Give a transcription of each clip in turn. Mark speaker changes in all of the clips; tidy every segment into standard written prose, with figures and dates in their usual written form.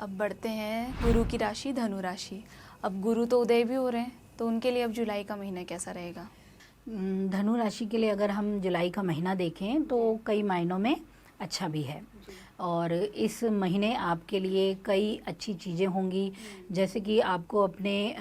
Speaker 1: अब बढ़ते हैं गुरु की राशि धनु राशि। अब गुरु तो उदय भी हो रहे हैं, तो उनके लिए अब जुलाई का महीना कैसा रहेगा?
Speaker 2: धनु राशि के लिए अगर हम जुलाई का महीना देखें तो कई मायनों में अच्छा भी है और इस महीने आपके लिए कई अच्छी चीज़ें होंगी, जैसे कि आपको अपने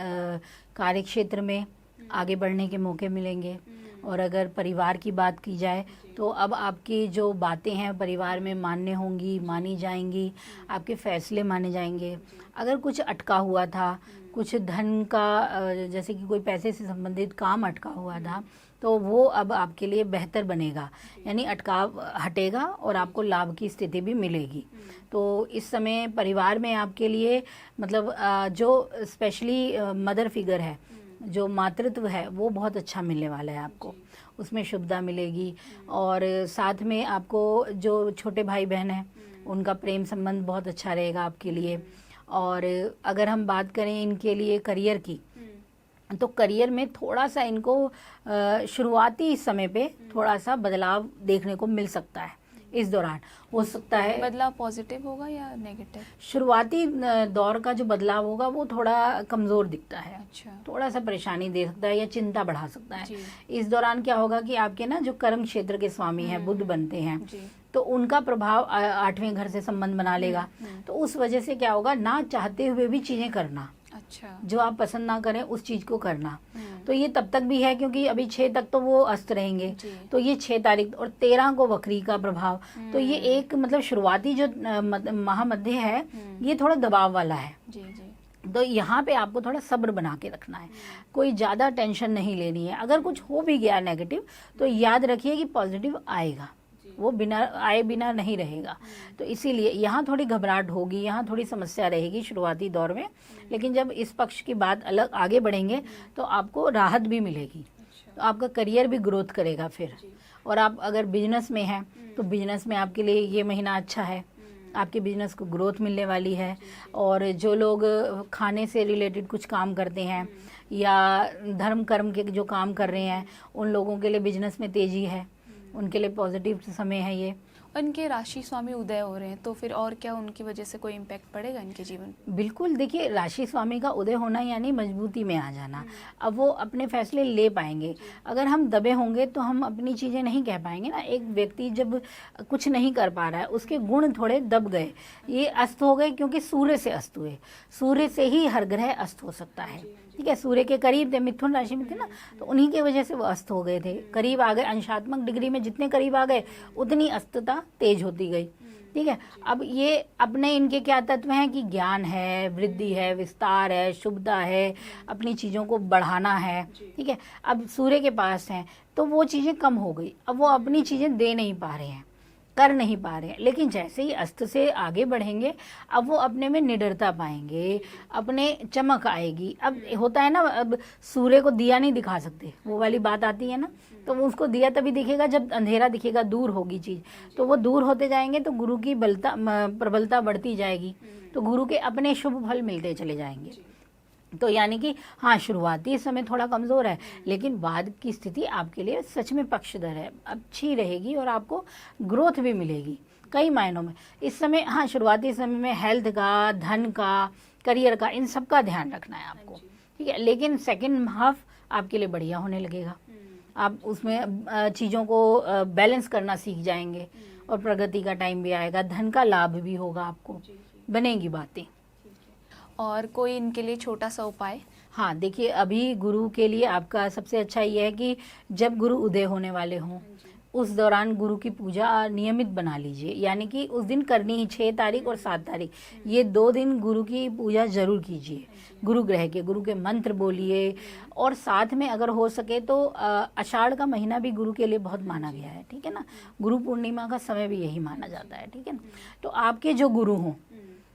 Speaker 2: कार्य क्षेत्र में आगे बढ़ने के मौके मिलेंगे। और अगर परिवार की बात की जाए तो अब आपकी जो बातें हैं परिवार में मान्य होंगी, मानी जाएंगी, आपके फैसले माने जाएंगे। अगर कुछ अटका हुआ था, कुछ धन का जैसे कि कोई पैसे से संबंधित काम अटका हुआ था, तो वो अब आपके लिए बेहतर बनेगा, यानी अटकाव हटेगा और आपको लाभ की स्थिति भी मिलेगी। तो इस समय परिवार में आपके लिए मतलब जो स्पेशली मदर फिगर है, जो मातृत्व है, वो बहुत अच्छा मिलने वाला है आपको, उसमें शुभता मिलेगी। और साथ में आपको जो छोटे भाई बहन हैं उनका प्रेम संबंध बहुत अच्छा रहेगा आपके लिए। और अगर हम बात करें इनके लिए करियर की, तो करियर में थोड़ा सा इनको शुरुआती समय पे थोड़ा सा बदलाव देखने को मिल सकता है। इस दौरान हो सकता है
Speaker 1: बदलाव पॉजिटिव होगा या नेगेटिव?
Speaker 2: शुरुआती दौर का जो बदलाव होगा वो थोड़ा कमज़ोर दिखता है।
Speaker 1: अच्छा।
Speaker 2: थोड़ा सा परेशानी दे सकता है या चिंता बढ़ा सकता है।
Speaker 1: जी।
Speaker 2: इस दौरान क्या होगा कि आपके ना जो कर्म क्षेत्र के स्वामी हैं बुध बनते हैं,
Speaker 1: जी।
Speaker 2: तो उनका प्रभाव 8वें घर से संबंध बना लेगा। तो उस वजह से क्या होगा, ना चाहते हुए भी चीज़ें करना,
Speaker 1: अच्छा,
Speaker 2: जो आप पसंद ना करें उस चीज़ को करना। तो ये तब तक भी है क्योंकि अभी 6 तक तो वो अस्त रहेंगे। तो ये 6 तारीख और 13 को वक्री का प्रभाव, तो ये एक मतलब शुरुआती जो महामध्य है ये थोड़ा दबाव वाला है।
Speaker 1: जी जी।
Speaker 2: तो यहाँ पे आपको थोड़ा सब्र बना के रखना है, कोई ज़्यादा टेंशन नहीं लेनी है। अगर कुछ हो भी गया नेगेटिव तो याद रखिए कि पॉजिटिव आएगा, वो बिना आए बिना नहीं रहेगा। तो इसीलिए यहाँ थोड़ी घबराहट होगी, यहाँ थोड़ी समस्या रहेगी शुरुआती दौर में, लेकिन जब इस पक्ष की बात अलग आगे बढ़ेंगे तो आपको राहत भी मिलेगी। तो आपका करियर भी ग्रोथ करेगा फिर। और आप अगर बिजनेस में हैं तो बिजनेस में आपके लिए ये महीना अच्छा है, आपके बिजनेस को ग्रोथ मिलने वाली है। और जो लोग खाने से रिलेटेड कुछ काम करते हैं या धर्म कर्म के जो काम कर रहे हैं उन लोगों के लिए बिजनेस में तेज़ी है, उनके लिए पॉजिटिव समय है ये।
Speaker 1: उनके राशि स्वामी उदय हो रहे हैं, तो फिर और क्या उनकी वजह से कोई इम्पैक्ट पड़ेगा इनके जीवन?
Speaker 2: बिल्कुल, देखिए राशि स्वामी का उदय होना यानी मजबूती में आ जाना। अब वो अपने फैसले ले पाएंगे। अगर हम दबे होंगे तो हम अपनी चीज़ें नहीं कह पाएंगे ना। एक व्यक्ति जब कुछ नहीं कर पा रहा है, उसके गुण थोड़े दब गए, ये अस्त हो गए क्योंकि सूर्य से अस्त हुए। सूर्य से ही हर ग्रह अस्त हो सकता है, ठीक है। सूर्य के करीब थे, मिथुन राशि में थे ना, तो उन्हीं की वजह से वो अस्त हो गए थे, करीब आ गए। अंशात्मक डिग्री में जितने करीब आ गए उतनी अस्तता तेज होती गई, ठीक है। अब ये अपने इनके क्या तत्व हैं कि ज्ञान है, वृद्धि है, विस्तार है, शुभता है, अपनी चीज़ों को बढ़ाना है, ठीक है। अब सूर्य के पास हैं तो वो चीज़ें कम हो गई, अब वो अपनी चीज़ें दे नहीं पा रहे हैं, कर नहीं पा रहे हैं। लेकिन जैसे ही अस्त से आगे बढ़ेंगे अब वो अपने में निडरता पाएंगे, अपने चमक आएगी। अब होता है ना, अब सूर्य को दिया नहीं दिखा सकते, वो वाली बात आती है ना। तो वो उसको दिया तभी दिखेगा जब अंधेरा दिखेगा, दूर होगी चीज़। तो वो दूर होते जाएंगे तो गुरु की प्रबलता बढ़ती जाएगी, तो गुरु के अपने शुभ फल मिलते चले जाएंगे। तो यानी कि हाँ, शुरुआती समय थोड़ा कमज़ोर है, लेकिन बाद की स्थिति आपके लिए सच में पक्षधर है, अच्छी रहेगी और आपको ग्रोथ भी मिलेगी कई मायनों में इस समय। हाँ, शुरुआती समय में हेल्थ का, धन का, करियर का, इन सब का ध्यान रखना है आपको, ठीक है। लेकिन सेकेंड हाफ आपके लिए बढ़िया होने लगेगा, आप उसमें चीज़ों को बैलेंस करना सीख जाएंगे और प्रगति का टाइम भी आएगा, धन का लाभ भी होगा, आपको बनेगी बातें।
Speaker 1: और कोई इनके लिए छोटा सा उपाय?
Speaker 2: हाँ, देखिए अभी गुरु के लिए आपका सबसे अच्छा ये है कि जब गुरु उदय होने वाले हों उस दौरान गुरु की पूजा नियमित बना लीजिए, यानी कि उस दिन करनी ही 6 तारीख और 7 तारीख, ये 2 दिन गुरु की पूजा जरूर कीजिए। गुरु ग्रह के, गुरु के मंत्र बोलिए। और साथ में अगर हो सके तो आषाढ़ का महीना भी गुरु के लिए बहुत माना गया है, ठीक है ना। गुरु पूर्णिमा का समय भी यही माना जाता है, ठीक है ना। तो आपके जो गुरु हों,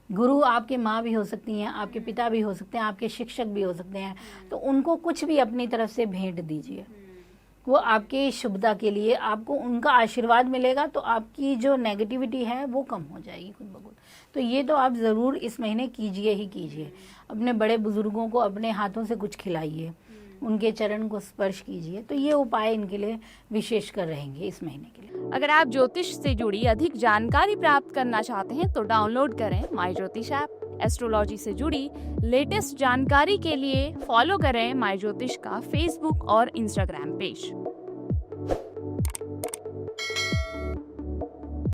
Speaker 2: गुरु आपके माँ भी हो सकती हैं, आपके पिता भी हो सकते हैं, आपके शिक्षक भी हो सकते हैं, तो उनको कुछ भी अपनी तरफ से भेंट दीजिए। वो आपके शुभता के लिए, आपको उनका आशीर्वाद मिलेगा तो आपकी जो नेगेटिविटी है वो कम हो जाएगी खुद ब खुद। तो ये तो आप ज़रूर इस महीने कीजिए ही कीजिए। अपने बड़े बुजुर्गों को अपने हाथों से कुछ खिलाइए, उनके चरण को स्पर्श कीजिए। तो ये उपाय इनके लिए विशेष कर रहेंगे इस महीने के लिए।
Speaker 1: अगर आप ज्योतिष से जुड़ी अधिक जानकारी प्राप्त करना चाहते हैं तो डाउनलोड करें माय ज्योतिष ऐप। एस्ट्रोलॉजी से जुड़ी लेटेस्ट जानकारी के लिए फॉलो करें माय ज्योतिष का फेसबुक और इंस्टाग्राम पेज।